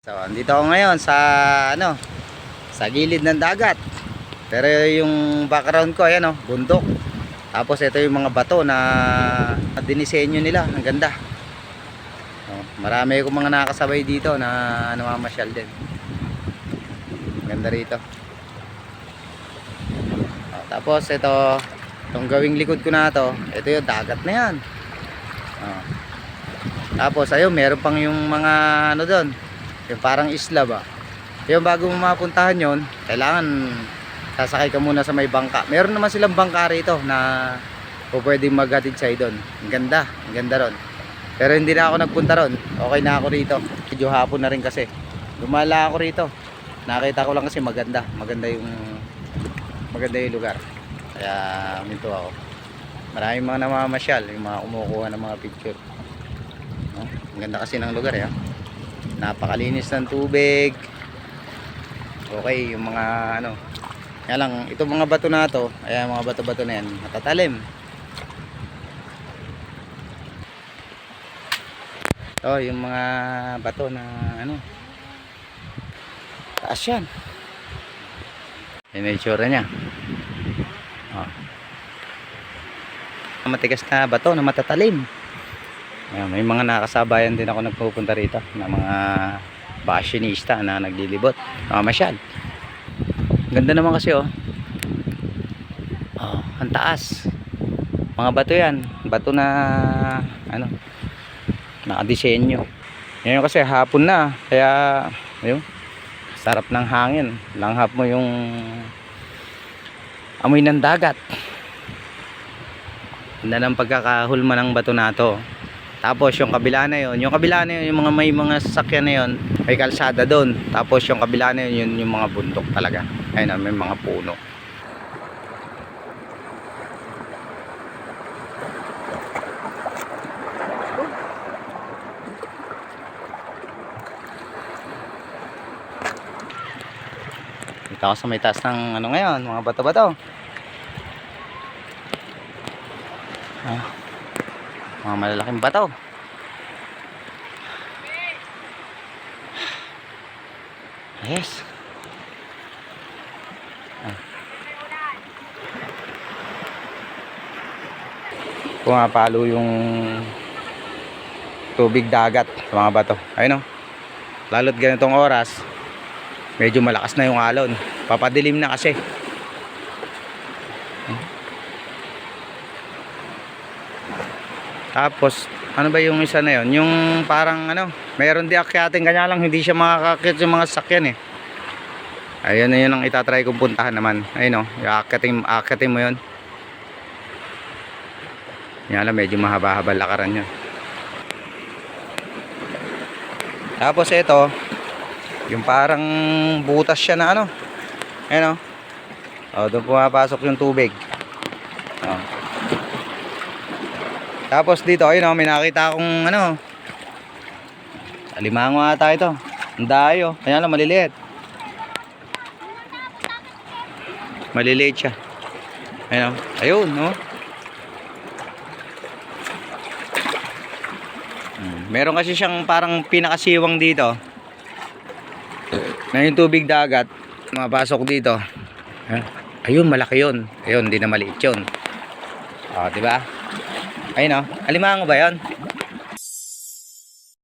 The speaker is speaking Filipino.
So, andito ako ngayon sa sa gilid ng dagat. Pero yung background ko ayan bundok. Tapos ito yung mga bato na dinisenyo nila, ang ganda. Marami akong mga nakakasabay dito na namamasyal din. Ganda rito. Tapos itong gawing likod ko na ito yung dagat na yan. Tapos ayun, meron pang yung mga doon. Yung parang isla ba. Yung bago mo mapuntahan yon, kailangan sasakay ka muna sa may bangka. Meron naman silang bangka rito na pwedeng maghatid sa'yo doon. Ang ganda ron. Pero hindi na ako nagpunta ron. Okay na ako rito. Medyo hapon na rin kasi. Lumala ako rito. Nakita ko lang kasi maganda. Maganda yung lugar. Kaya minto ako. Maraming mga namamasyal, yung mga kumukuha ng mga picture. Ang ganda kasi ng lugar napakalinis ng tubig. Okay, yung mga kaya lang, itong mga bato na ayan, mga bato-bato na yan, matatalim. Yung mga bato na taas yan. Yan yung itsura nya. Matigas na bato na matatalim. Ayan, may mga nakasabayan din ako nagpupunta rito na mga fashionista na naglilibot, masyal. Ganda naman kasi ang taas. Mga bato yan, bato na nakadisenyo. Ngayon kasi hapon na, kaya ayun, sarap ng hangin. Langhap mo yung amoy ng dagat. Ganda ng pagkakahulma ng bato na to. Tapos yung kabila na yun, yung mga may mga sasakyan na yun, may kalsada doon. Tapos yung kabila na yun, yung mga bundok talaga. Ayun, may mga puno. Dito ako sa may taas ng ngayon, mga bato-bato. Mga malalaking bato. Yes. Pumapalo yung tubig dagat sa mga bato. Ayun lalo't ganitong oras, medyo malakas na yung alon. Papadilim na kasi. Tapos ano ba yung isa na yon? Yung parang mayroon di akyatin, kanya lang hindi siya makakakit yung mga sakyan Ayun na yun ang itatry kong puntahan naman. Ayun akyatin mo yun. Yan lang, medyo mahaba-haba lakaran yun. Tapos ito, yung parang butas siya na ayun doon pumapasok yung tubig. Tapos dito, ayun may nakita akong alimango ata ito. Ang dayo, kaya lang maliliit. Maliliit siya. Ayun, Meron kasi siyang parang pinakasiwang dito. Na yung tubig dagat, mapasok dito. Ayun, malaki yun. Ayun, hindi na maliit yun. Diba? Ayun alimango ba yun?